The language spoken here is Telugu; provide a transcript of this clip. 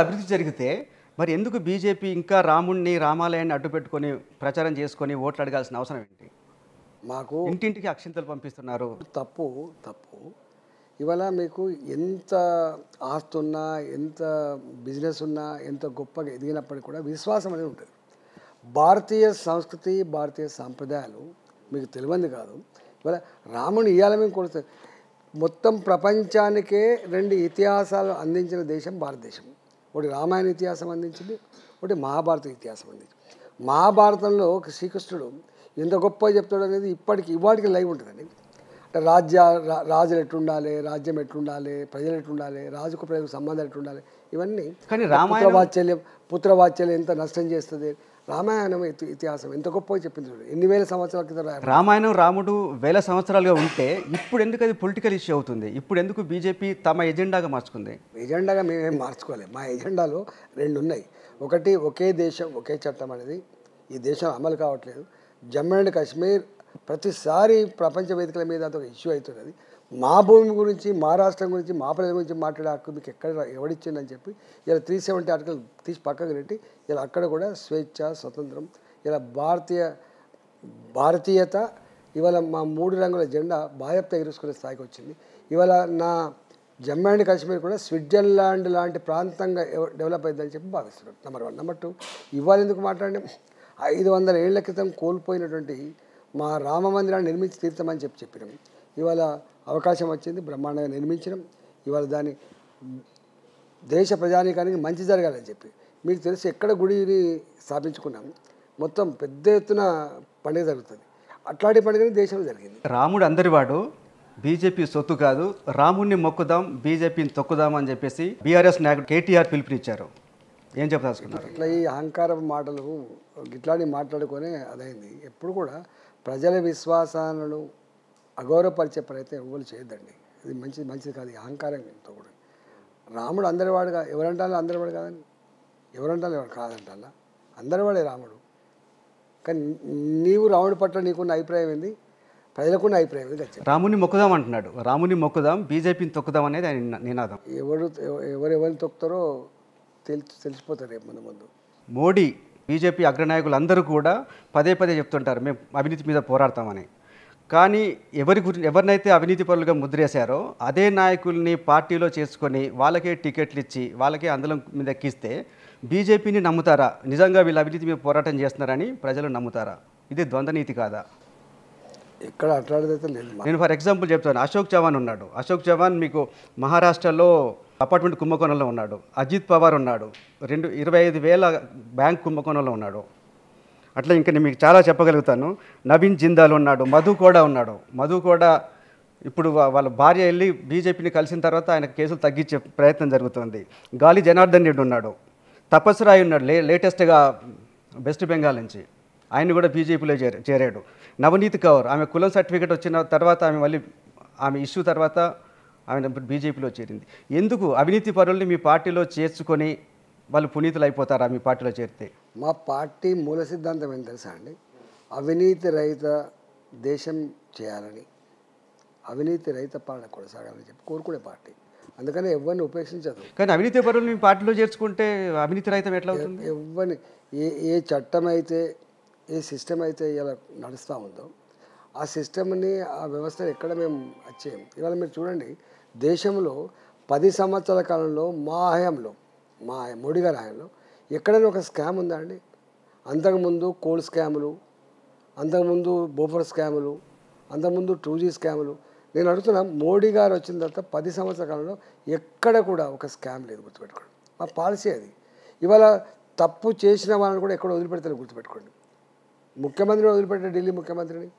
అభివృద్ధి జరిగితే మరి ఎందుకు బీజేపీ ఇంకా రాముణ్ణి రామాలయాన్ని అడ్డుపెట్టుకొని ప్రచారం చేసుకొని ఓట్లు అడగాల్సిన అవసరం ఏంటి? మాకు ఇంటింటికి అక్షింతలు పంపిస్తున్నారు. తప్పు తప్పు ఇవాళ మీకు ఎంత ఆస్తున్నా, ఎంత బిజినెస్ ఉన్నా, ఎంత గొప్పగా ఎదిగినప్పటికీ కూడా విశ్వాసం అనేది ఉంటుంది. భారతీయ సంస్కృతి, భారతీయ సాంప్రదాయాలు మీకు తెలియంది కాదు. ఇవాళ రాముని ఇవాళ మేము కొడుతుంది. మొత్తం ప్రపంచానికే 2 ఇతిహాసాలు అందించిన దేశం భారతదేశం. ఒకటి రామాయణ ఇతిహాసం అందించింది, ఒకటి మహాభారత ఇతిహాసం అందించింది. మహాభారతంలో శ్రీకృష్ణుడు ఎంత గొప్పగా చెప్తాడు అనేది ఇవాటికి లైవ్ ఉంటుందండి. అంటే రాజులు ఎట్లుండాలి, రాజ్యం ఎట్లుండాలి, ప్రజలు ఎట్లుండాలి, రాజుకు ప్రజలకు సంబంధాలు ఎట్లుండాలి, ఇవన్నీ. కానీ పుత్రవాత్సల్యం ఎంత నష్టం చేస్తుంది. రామాయణం ఇతిహాసం ఎంత గొప్పగా చెప్పింది. ఎన్ని వేల సంవత్సరాల క్రితం రామాయణం రాముడు వేల సంవత్సరాలుగా ఉంటే ఇప్పుడు ఎందుకు అది పొలిటికల్ ఇష్యూ అవుతుంది? ఇప్పుడు ఎందుకు బీజేపీ తమ ఎజెండాగా మార్చుకుంది? ఎజెండాగా మేమేం మార్చుకోలేదు. మా ఎజెండాలో 2 ఉన్నాయి. ఒకటి, ఒకే దేశం ఒకే చట్టం అనేది ఈ దేశం అమలు కావట్లేదు. జమ్మూ అండ్ కాశ్మీర్ ప్రతిసారి ప్రపంచ వేదికల మీద అదొక ఇష్యూ అవుతున్నది. మా భూమి గురించి, మా రాష్ట్రం గురించి, మా ప్రజల గురించి మాట్లాడే హక్కు మీకు ఎవడిచ్చిందని చెప్పి ఇలా 370 ఆర్టికల్ తీసి పక్కకు పెట్టి ఇలా అక్కడ కూడా స్వేచ్ఛ, స్వతంత్రం, ఇలా భారతీయత ఇవాళ మా 3 రంగుల జెండా బాధ్యత ఎగురుసుకునే స్థాయికి వచ్చింది. ఇవాళ నా జమ్మూ అండ్ కాశ్మీర్ కూడా స్విట్జర్లాండ్ లాంటి ప్రాంతంగా డెవలప్ అయిందని చెప్పి భావిస్తున్నాం. నెంబర్ 1. నెంబర్ 2, ఇవాళ ఎందుకు మాట్లాడినాం? 500 ఏళ్ల క్రితం కోల్పోయినటువంటి మా రామ మందిరాన్ని నిర్మించి తీర్చమని చెప్పినాం. ఇవాళ అవకాశం వచ్చింది, బ్రహ్మాండంగా నిర్మించడం. ఇవాళ దాన్ని దేశ ప్రజానీకానికి మంచి జరగాలని చెప్పి మీకు తెలిసి ఎక్కడ గుడిని స్థాపించుకున్నాం, మొత్తం పెద్ద ఎత్తున పండుగ జరుగుతుంది. అట్లాంటి పండుగని దేశంలో జరిగింది. రాముడు అందరివాడు, బీజేపీ సొత్తు కాదు, రాముడిని మొక్కుదాం, బీజేపీని తొక్కుదాం అని చెప్పేసి బీఆర్ఎస్ నాయకుడు కేటీఆర్ పిలుపునిచ్చారు. ఏం చెప్పదలుచుకున్నారు? ఇట్లా ఈ అహంకార మాటలు ఇట్లాంటి మాట్లాడుకొని అదైంది. ఎప్పుడు కూడా ప్రజల విశ్వాసాలను అగౌరవపరిచే ప్రయత్నం ఎవరు చేయొద్దండి. ఇది మంచిది కాదు. అహంకారంతో కూడా రాముడు అందరివాడుగా ఎవరంటాలో అందరివాడు కాదని, ఎవరంటాలో ఎవరు కాదంటాలా, అందరివాడే రాముడు. కానీ నీవు రాముడి పట్ల నీకున్న అభిప్రాయం ఏంది, ప్రజలకున్న అభిప్రాయం ఏంది? రాముని మొక్కుదాం అంటున్నాడు. రాముని మొక్కుదాం, బీజేపీని తొక్కుదాం అనేది ఆయన నినాదం. ఎవరెవరిని తొక్కుతారో తెలిసిపోతారు రేపు ముందు. మోడీ, బీజేపీ అగ్రనాయకులు అందరూ కూడా పదే చెప్తుంటారు మేము అవినీతి మీద పోరాడతామని. కానీ ఎవరినైతే అవినీతి పరులుగా ముద్రేశారో అదే నాయకుల్ని పార్టీలో చేసుకొని వాళ్ళకే టికెట్లు ఇచ్చి వాళ్ళకే అందలం మీద ఎక్కిస్తే బీజేపీని నమ్ముతారా? నిజంగా వీళ్ళు అవినీతి మీద పోరాటం చేస్తున్నారని ప్రజలు నమ్ముతారా? ఇది ద్వంద్వనీతి కాదా? ఎక్కడ అట్లాంటిదైతే లేదు. నేను ఫర్ ఎగ్జాంపుల్ చెప్తాను. అశోక్ చవాన్ ఉన్నాడు. అశోక్ చవాన్ మీకు మహారాష్ట్రలో అపార్ట్మెంట్ కుంభకోణంలో ఉన్నాడు. అజిత్ పవార్ ఉన్నాడు. 25,000 బ్యాంక్ కుంభకోణంలో ఉన్నాడు. అట్లా ఇంకా నేను మీకు చాలా చెప్పగలుగుతాను. నవీన్ జిందాల్ ఉన్నాడు. మధు కూడా ఉన్నాడు. మధు కూడా ఇప్పుడు వాళ్ళ భార్య వెళ్ళి బీజేపీని కలిసిన తర్వాత ఆయన కేసులు తగ్గించే ప్రయత్నం జరుగుతుంది. గాలి జనార్దన్ రెడ్డి ఉన్నాడు. తపస్ రాయ్ ఉన్నాడు, లేటెస్ట్గా వెస్ట్ బెంగాల్ నుంచి. ఆయన కూడా బీజేపీలో చేరాడు. నవనీత్ కౌర్, ఆమె కులం సర్టిఫికేట్ వచ్చిన తర్వాత ఆమె ఇష్యూ తర్వాత ఆమె బీజేపీలో చేరింది. ఎందుకు అవినీతి పరుల్ని మీ పార్టీలో చేర్చుకొని వాళ్ళు పునీతులు అయిపోతారా మీ పార్టీలో చేరితే? మా పార్టీ మూల సిద్ధాంతం ఏం తెలుసా అండి? అవినీతి రహిత దేశం చేయాలని, అవినీతి రహిత పాలన కొనసాగాలని చెప్పి కోరుకునే పార్టీ. అందుకని ఎవరిని ఉపేక్షించదు. కానీ అవినీతి పరుల్ని మీ పార్టీలో చేర్చుకుంటే అవినీతి రహితం ఎట్లా అవుతుంది? ఎవరిని ఏ చట్టం అయితే, ఏ సిస్టమ్ అయితే ఇలా నడుస్తూ ఉందో ఆ సిస్టమ్ని, ఆ వ్యవస్థను ఎక్కడ మేము వచ్చేయం. ఇవాళ మీరు చూడండి, దేశంలో 10 సంవత్సరాల కాలంలో మా మోడీ గారి హయాంలో ఎక్కడైనా ఒక స్కామ్ ఉందా అండి? అంతకుముందు కోల్ స్కాములు, అంతకుముందు బోఫర్ స్కాములు, అంతకుముందు 2G స్కాములు. నేను అడుగుతున్నా, మోడీ గారు వచ్చిన తర్వాత 10 సంవత్సరాల కాలంలో ఎక్కడ కూడా ఒక స్కామ్ లేదు. గుర్తుపెట్టుకోండి, మా పాలసీ అది. ఇవాళ తప్పు చేసిన వాళ్ళని కూడా ఎక్కడ వదిలిపెడతారో గుర్తుపెట్టుకోండి. ముఖ్యమంత్రిని వదిలిపెట్టే ఢిల్లీ ముఖ్యమంత్రిని